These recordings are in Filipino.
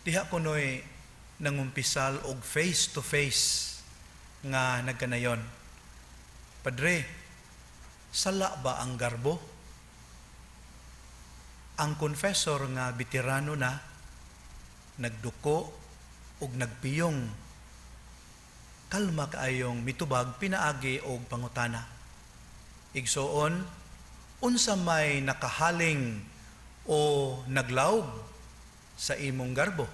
Diha ko no'y nangumpisal og face to face nga nagkanayon. Padre, sala ba ang garbo? Ang confessor nga veterano na, nagduko ug nagpiyong, kalma kaayong mitubag pinaagi og pangutana. Igsoon, unsa may nakahaling o naglaog sa imong garbo?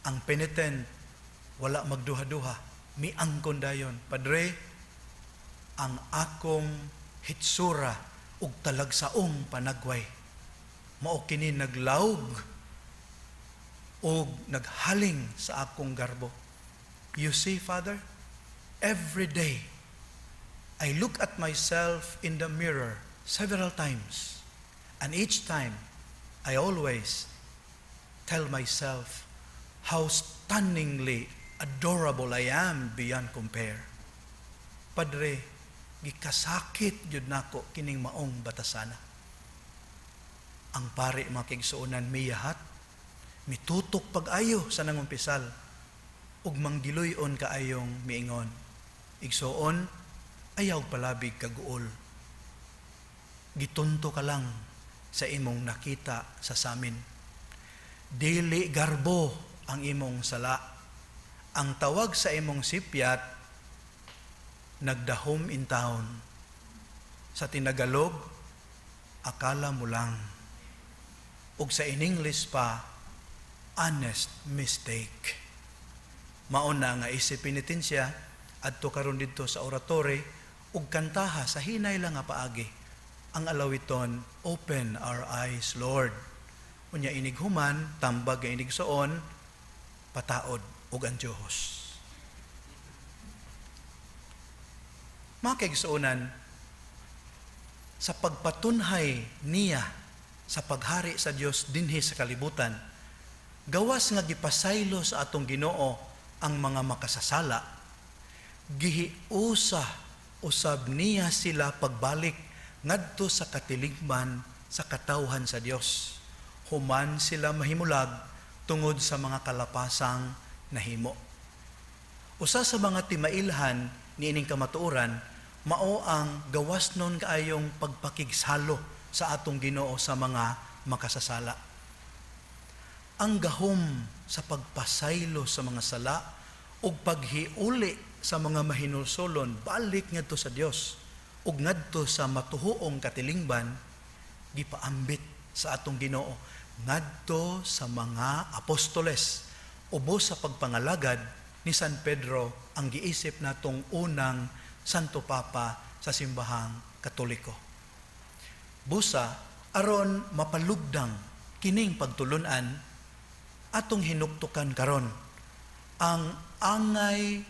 Ang penitent wala magduha-duha, miangkon dayon, Padre, ang akong hitsura ug talagsaong panagway mao kini naglaog ug naghaling sa akong garbo. You see, Father, every day I look at myself in the mirror several times, and each time I always tell myself how stunningly adorable I am beyond compare. Padre, gikasakit jud nako kining maong batasana. Ang pari mga kigsuonan miyahat, mitutok pag-ayo sa nangumpisal, ug manggiluyon kaayong miingon. Igsuon, ayaw palabig kaguol. Gitunto ka lang sa imong nakita sa samin. Dili garbo ang imong sala. Ang tawag sa imong sipyat, nagdahom in town. Sa tinagalog, akala mo lang. Ug sa in English pa, honest mistake. Mauna nga isip penitensya, adto karon dito sa oratory, ug kantaha sa hinay lang nga paagi. Ang alawiton, open our eyes, Lord. Unya inighuman, tambag nga inigsoon, pataod ug ang Diyos. Mga kaigsuonan, sa pagpatunhay niya sa paghari sa Dios dinhi sa kalibutan, gawas nga gipasaylo sa atong Ginoo ang mga makasasala, gihiusa usab niya sila pagbalik ngadto sa katiligman sa katawhan sa Dios. Human sila mahimulag tungod sa mga kalapasang nahimo. Usa sa mga timailhan niining kamatuoran mao ang gawas nun kaayong pagpakigsalo sa atong Ginoo sa mga makasasala. Ang gahom sa pagpasaylo sa mga sala ug paghiuli sa mga mahinulsolon balik ngadto sa Dios ug ngadto sa matuhuong katilingban gipaambit sa atong Ginoo ngadto sa mga apostoles ubos sa pagpangalagad ni San Pedro ang giisip natong unang Santo Papa sa simbahang Katoliko. Busa aron mapalugdang kining pagtulunan atong hinuktukan karon ang angay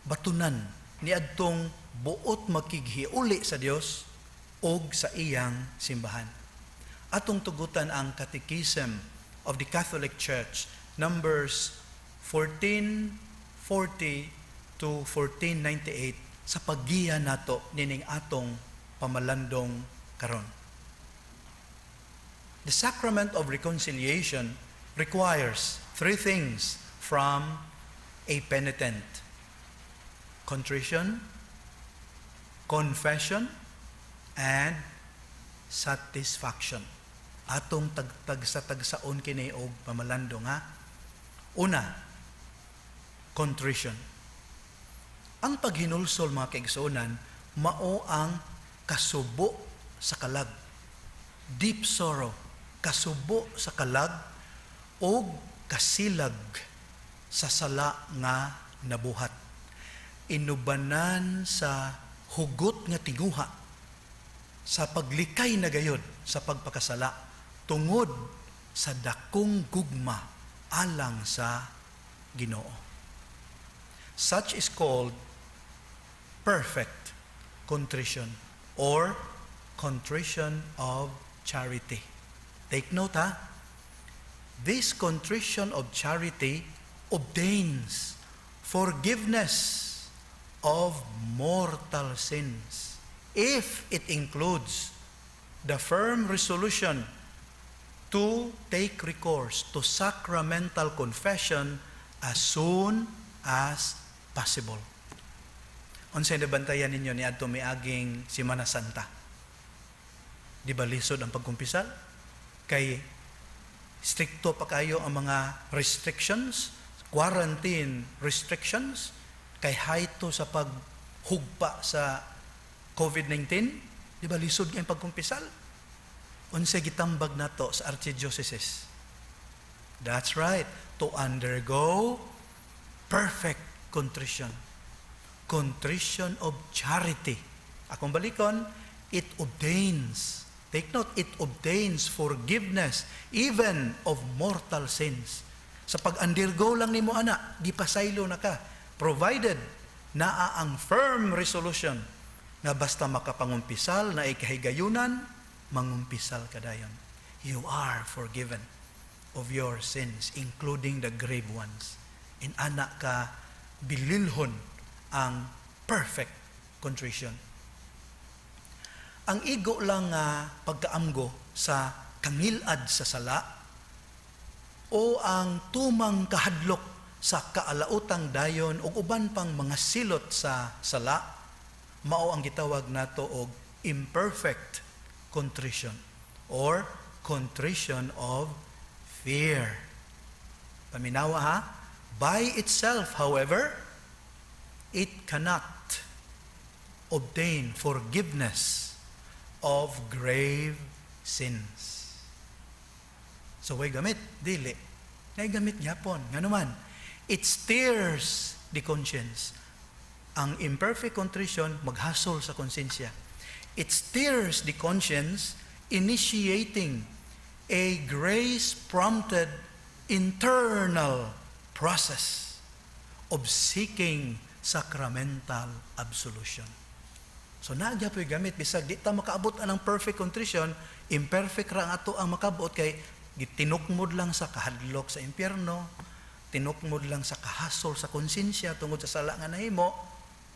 batunan ni adtong buot makighiuli sa Dios ug sa iyang simbahan. Atong tugutan ang Catechism of the Catholic Church, numbers 1440 to 1498 sa paggiya nato nining atong pamalandong karon. The sacrament of reconciliation requires three things from a penitent: contrition, confession, and satisfaction. Atong tagsa-tagsaon kini og pamalandong ha. Una, contrition. Ang paghinulsol mga kaigsuonan mao ang kasubo sa kalag. Deep sorrow, kasubo sa kalag o kasilag sa sala nga nabuhat. Inubanan sa hugot nga tiguha, sa paglikay na gayod sa pagpakasala, tungod sa dakong gugma alang sa Ginoo. Such is called perfect contrition or contrition of charity. Take note ha. This contrition of charity obtains forgiveness of mortal sins if it includes the firm resolution to take recourse to sacramental confession as soon as possible. Unsay nabantayan ninyo ni adto miaging Semana Santa? Di ba lisod ang pagkumpisal? Kay stricto pa kayo ang mga restrictions, quarantine restrictions, kay hayto sa paghugpa sa COVID-19. Di ba lisod kayong pagkumpisal? Unsay gitambag nato sa archdiocese? That's right, to undergo perfect contrition. Contrition of charity. Akong balikon, it obtains, take note, it obtains forgiveness even of mortal sins. Sa pag-undergo lang nimo ana, di pasaylo na ka, provided naa ang firm resolution na basta makapangumpisal na ikahigayunan, mangumpisal kadayon. You are forgiven of your sins, including the grave ones. In ana ka bililhon ang perfect contrition. Ang igo lang nga pagkaamgo sa kangilad sa sala o ang tumang kahadlok sa kaalautang dayon o uban pang mga silot sa sala, mao ang gitawag nato og imperfect contrition or contrition of fear. Paminawa ha? By itself, however, it cannot obtain forgiveness of grave sins. So, way gamit? Dili. Way gamit yapon. Nga naman, it stirs the conscience. Ang imperfect contrition, maghasol sa konsensya. It stirs the conscience, initiating a grace-prompted internal process of seeking sacramental absolution. So nagya po'y gamit, bisag di ta makaabot anang perfect contrition, imperfect ra ato ang makabot kay tinukmod lang sa kahadlok sa impyerno, tinukmod lang sa kahasol sa konsensya tungod sa sala nga nahimo,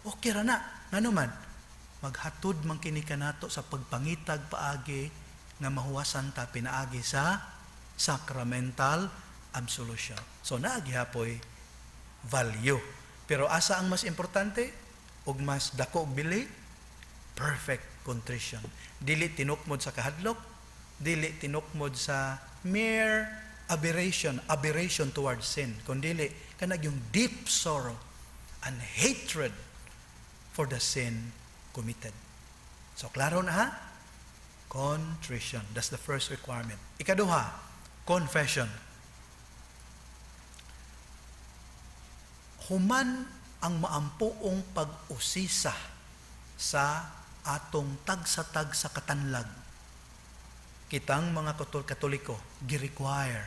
okay ra na. Ngano man, maghatod man kini kanato sa pagpangitag paagi nga mahuwasan ta pinaagi sa sacramental absolution. So nagya po'y value. Pero asa ang mas importante ug mas dako og bili? Perfect contrition. Dili tinukmod sa kahadlok, dili tinukmod sa mere aberration towards sin, kundi kanag yung deep sorrow and hatred for the sin committed. So klaro na ha? Contrition. That's the first requirement. Ikaduha, confession. Human ang maampuong pag-usisa sa atong tag sa katanlag. Kitang mga Katoliko, gi-require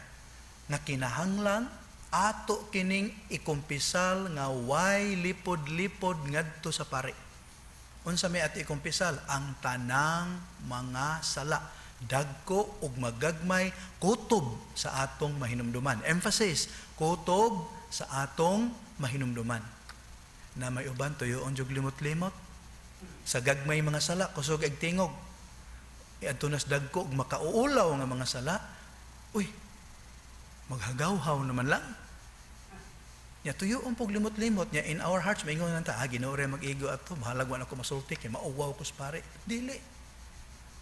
na kinahanglan ato kining ikumpisal nga way lipod-lipod ngadto sa pari. Unsa may ato ikumpisal? Ang tanang mga sala, dagko ug magagmay, kutob sa atong mahinumduman. Emphasis, kutob sa atong mahinumduman. Na may uban tuyoon jug limot-limot sa gagmay mga sala kusog ag tingog. Adto nas dagko ug makauulaw nga mga sala. Uy, maghagawhaw naman lang. Ya tuyoon pog limot-limot nya in our hearts maingon nanta Ginoo re mag-igo ato mahalag wa ako masulti kay mauwaw ko sa pare. Dili.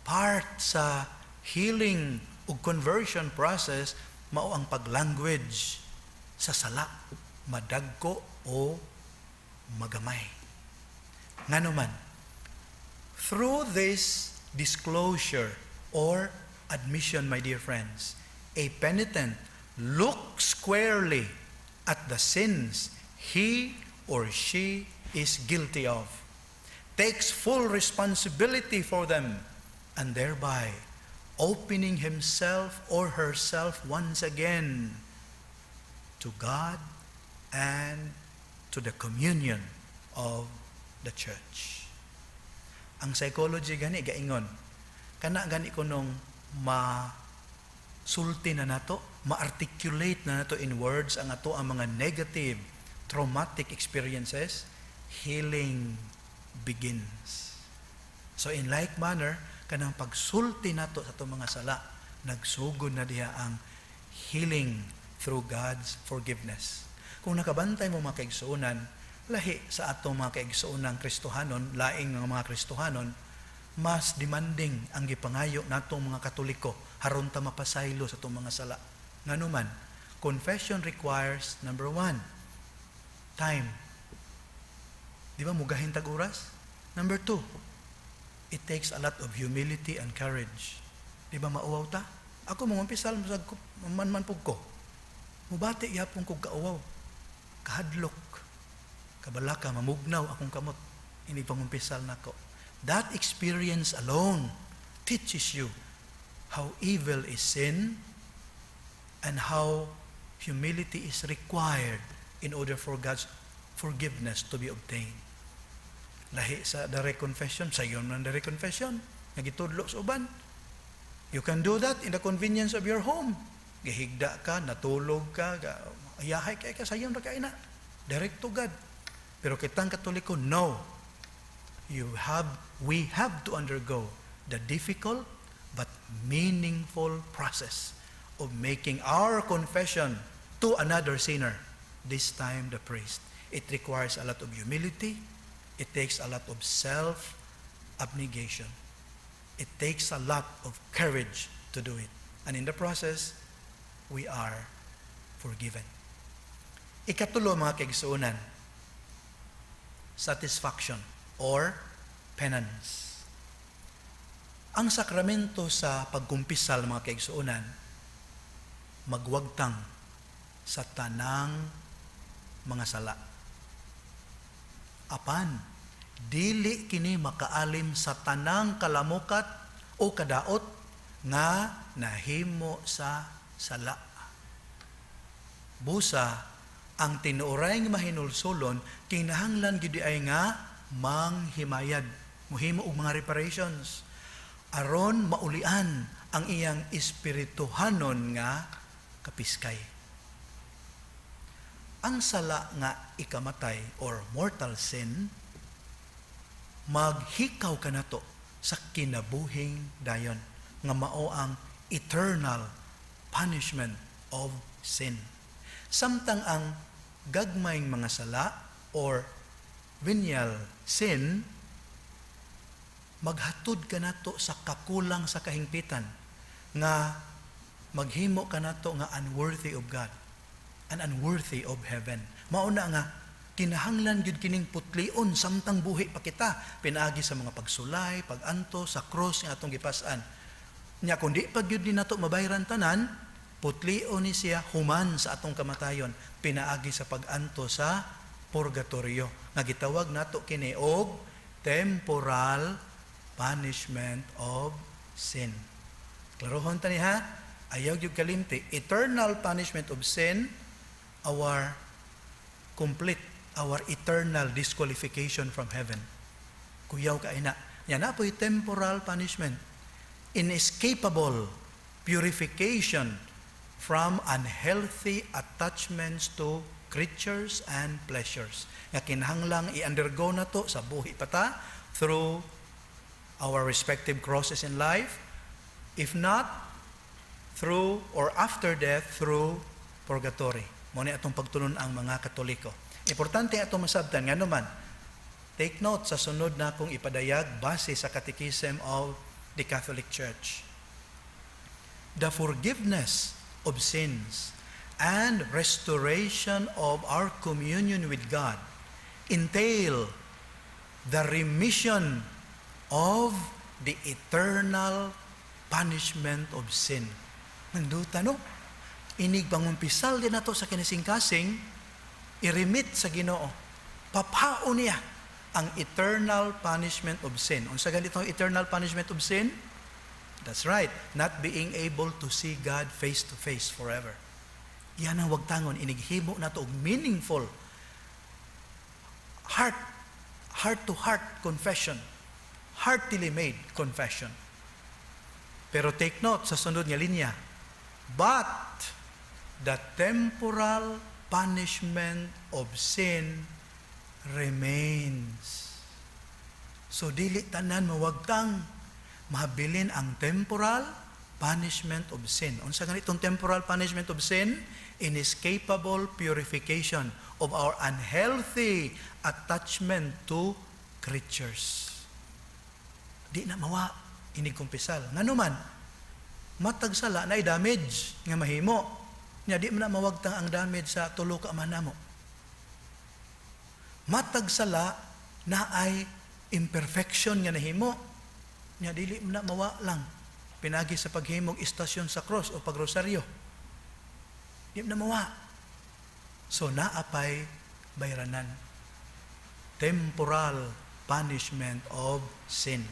Part sa healing ug conversion process mao ang paglanguage sa sala, madagko o magamay. Ngano man, through this disclosure or admission, my dear friends, a penitent looks squarely at the sins he or she is guilty of, takes full responsibility for them, and thereby opening himself or herself once again to God and to the communion of the church. Ang psychology gani gaingon, kana gani ko nung sulti na nato, ma-articulate na nato in words ang ato ang mga negative traumatic experiences, healing begins. So in like manner, kanang pagsulti nato sa itong mga sala, nagsugod na diha ang healing through God's forgiveness. Kung nakabantay mo mga kaigsuonan, lahi sa atong mga kaigsuonang Kristohanon, laing mga Kristohanon, mas demanding ang gipangayo natong mga Katoliko haron ta mapasaylo sa atong mga sala. Nganuman, confession requires, number 1, time. Di ba mugahin tag oras? Number 2, it takes a lot of humility and courage. Di ba mauwaw ta? Ako mangumpisal man pug ko. Mubati yapon kog kauwaw. Kahadlok. Kabalaka mamugnaw akong kamot. Ini pangumpisal nako. That experience alone teaches you how evil is sin and how humility is required in order for God's forgiveness to be obtained. Lahi sa direct confession, sa iyo ng direct confession, nagitudlo sa uban. You can do that in the convenience of your home. Gihigda ka, natulog ka, ayahay ka sa iyo na kaina. Direct to God. Pero kitang Katoliko, no. We have to undergo the difficult but meaningful process of making our confession to another sinner, this time the priest. It requires a lot of humility. It takes a lot of self-abnegation. It takes a lot of courage to do it. And in the process, we are forgiven. Ikatulo mga kaigsuonan, satisfaction or penance. Ang sakramento sa pagkumpisal mga kaigsuonan, magwagtang sa tanang mga sala. Apan, dili kini makaalim sa tanang kalamukat o kadaot nga nahimo sa sala. Busa, ang tinuoray nga mahinulsolon, kinahanglan gyud ay nga manghimayad, muhimo og mga reparations, aron maulian ang iyang espirituhanon nga kapiskay. Ang sala nga ikamatay or mortal sin, maghikaw ka nato sa kinabuhing dayon nga mao ang eternal punishment of sin. Samtang ang gagmayng mga sala or venial sin, maghatod ka nato sa kakulang sa kahingpitan nga maghimo ka nato nga unworthy of God and unworthy of heaven. Mauna nga kinahanglan gyud kining putlion samtang buhi pa kita pinaagi sa mga pagsulay, paganto sa cross nga atong gipas-an. Nya kundi pag gyud ni nato mabayran tanan, putlion ni siya human sa atong kamatayon pinaagi sa paganto sa purgatorio nga gitawag nato kini og temporal punishment of sin. Klarohon tani ha, ayaw gyud kalimti, eternal punishment of sin, our eternal disqualification from heaven. Kuyaw ka ina. Yan na po'y temporal punishment, inescapable purification from unhealthy attachments to creatures and pleasures. Nga kinahanglang i-undergo na to sa buhi pata through our respective crosses in life, if not through or after death through purgatory. Muna atong pagtulon ang mga Katoliko. Importante atong masabtan nga naman. Take note sa sunod na akong ipadayag base sa Catechism of the Catholic Church. The forgiveness of sins and restoration of our communion with God entail the remission of the eternal punishment of sin. Nanduta no? Inig pangumpisal din nato sa kinisingkasing, i-remit sa Ginoo. Papao niya ang eternal punishment of sin. Unsa ganitong eternal punishment of sin? That's right, not being able to see God face to face forever. Yan ang wagtangon, inighimo na to meaningful heart-to-heart confession, heartily made confession. Pero take note sa sunod nga linya, but the temporal punishment of sin remains. So dili tanan mawagtang mahabilin ang temporal punishment of sin. Unsa ganitong temporal punishment of sin? Inescapable purification of our unhealthy attachment to creatures. Di na mawa, inigkumpisal. Nga naman, matag sala na damage nga mahimo. Nya di man na mawagtang ang damage sa tulo ka manamo. Matag sala na ay imperfection nga nahimo. Nya dili man na mawa lang. Pinagi sa paghimog istasyon sa cross o pagrosaryo. Di man na mawa. So naapay bayranan. Temporal punishment of sin.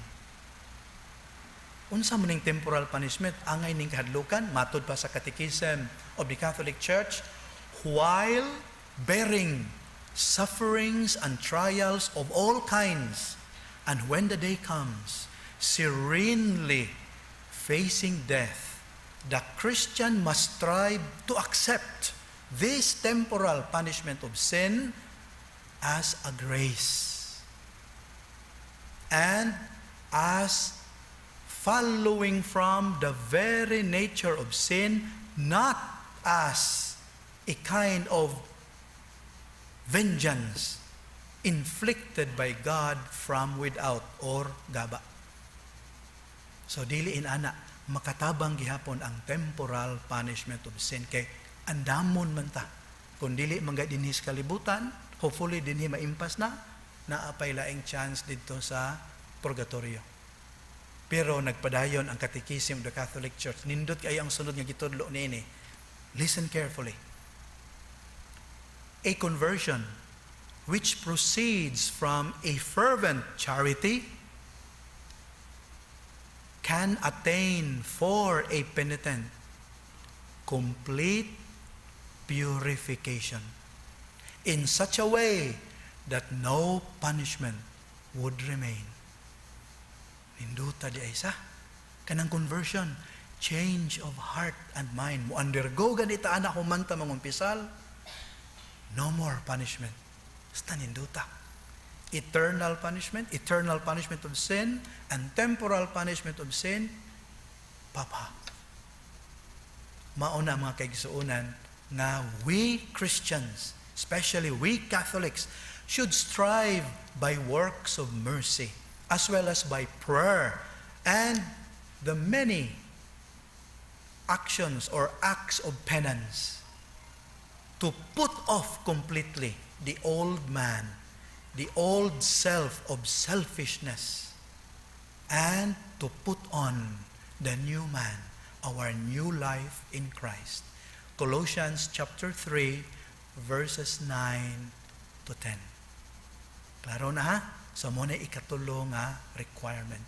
Unsa man ning temporal punishment? Angay ning kahadlukan, matod pa sa Catechism of the Catholic Church, while bearing sufferings and trials of all kinds, and when the day comes, serenely facing death, the Christian must strive to accept this temporal punishment of sin as a grace and as following from the very nature of sin, not as a kind of vengeance inflicted by God from without or gaba. So dili inana makatabang gihapon ang temporal punishment of sin kay andamon man ta. Kung dili mangga dinhi sa kalibutan, hopefully dinhi maimpas na naapay laing chance dito sa purgatorio. Pero nagpadayon ang Catechism of the Catholic Church. Nindot kayo ang sunod nga gitudlo niini. Listen carefully. A conversion which proceeds from a fervent charity can attain for a penitent complete purification in such a way that no punishment would remain. Hinduta di ay sa kanang conversion, change of heart and mind. Mo undergo ganita anak humanta mangumpisal, no more punishment. Basta hinduta. Eternal punishment of sin, and temporal punishment of sin, papa. Mauna mga kaigsuunan na we Christians, especially we Catholics, should strive by works of mercy, as well as by prayer and the many actions or acts of penance to put off completely the old man, the old self of selfishness, and to put on the new man, our new life in Christ. Colossians chapter 3 verses 9 to 10. Klaro na ha? So muna ikatulo nga requirement.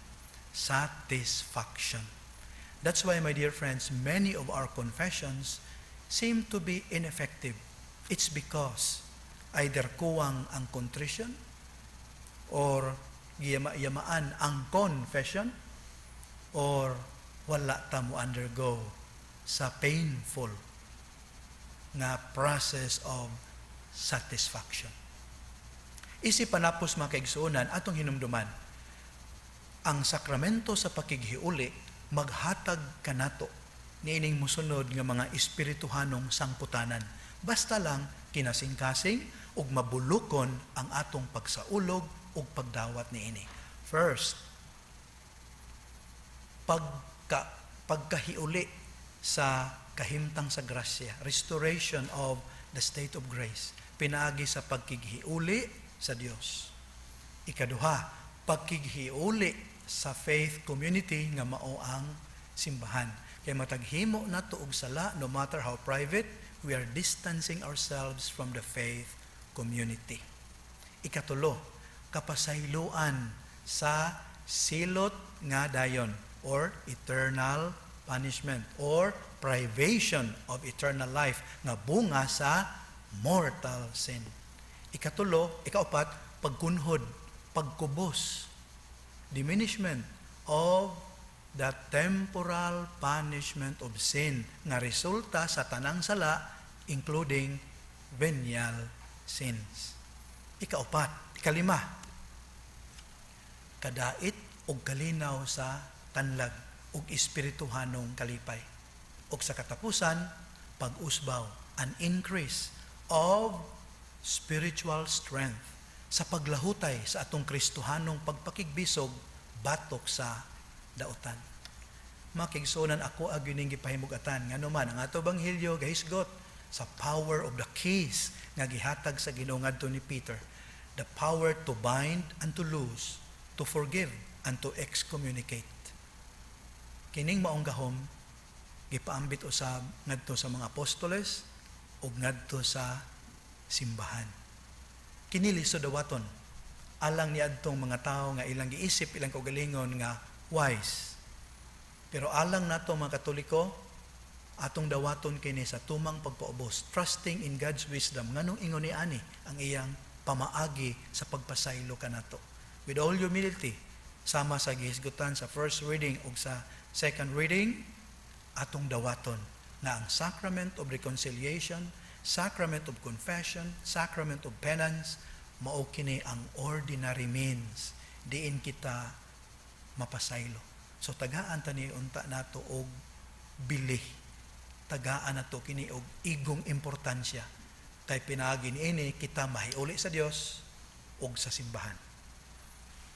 Satisfaction. That's why, my dear friends, many of our confessions seem to be ineffective. It's because either kuwang ang contrition or yamaan ang confession or wala ta mo undergo sa painful na process of satisfaction. Isip panapos mga kaigsuunan atong hinumduman, ang sakramento sa pakighiuli maghatag kanato niining musunod nga mga espirituhanong sangputanan. Basta lang kinasing-kasing ug mabulukon ang atong pagsaulog ug pagdawat niini. First, pagkahiuli sa kahimtang sa grasya, restoration of the state of grace, pinaagi sa pagkighiuli sa Dios. Ikaduha, pagkighiuli sa faith community nga mao ang simbahan. Kaya mataghimo nato og sala, no matter how private, we are distancing ourselves from the faith community. Ikatulo, kapasayloan sa silot nga dayon or eternal punishment or privation of eternal life nga bunga sa mortal sin. Ikaapat, pagkunhod, pagkubos, diminishment of the temporal punishment of sin nga resulta sa tanang sala, including venial sins. Ikalima, kadait o kalinaw sa tanlag, ug espirituhanong kalipay. Ug sa katapusan, pag-usbaw, an increase of spiritual strength sa paglahutay sa atong Kristohanong pagpakigbisog batok sa dautan. Makigsunan ako agyuning gipahimugatan ngano man ang ato banghilyo gahisgot sa power of the keys nga gihatag sa Ginoo ngadto ni Peter, the power to bind and to loose, to forgive and to excommunicate. Kining maong gahom gipaambit usab ngadto sa mga apostoles ug ngadto sa simbahan. Kini lisod dawaton alang niadtong mga tao nga ilang giisip, ilang kaugalingon nga wise. Pero alang nato mga Katoliko, atong dawaton kini sa tumang pagpaubos, trusting in God's wisdom. Nganong ingon ni ani ang iyang pamaagi sa pagpasaylo kanato. With all humility, sama sa gihisgutan sa first reading ug sa second reading, atong dawaton na ang sacrament of reconciliation, sacrament of confession, sacrament of penance, mao kini ang ordinary means diin kita mapasaylo. So tagaan tani unta nato og bilih, tagaan nato kini og igong importansya kay pinaagi niini kita mahiuli sa Dios ug sa simbahan.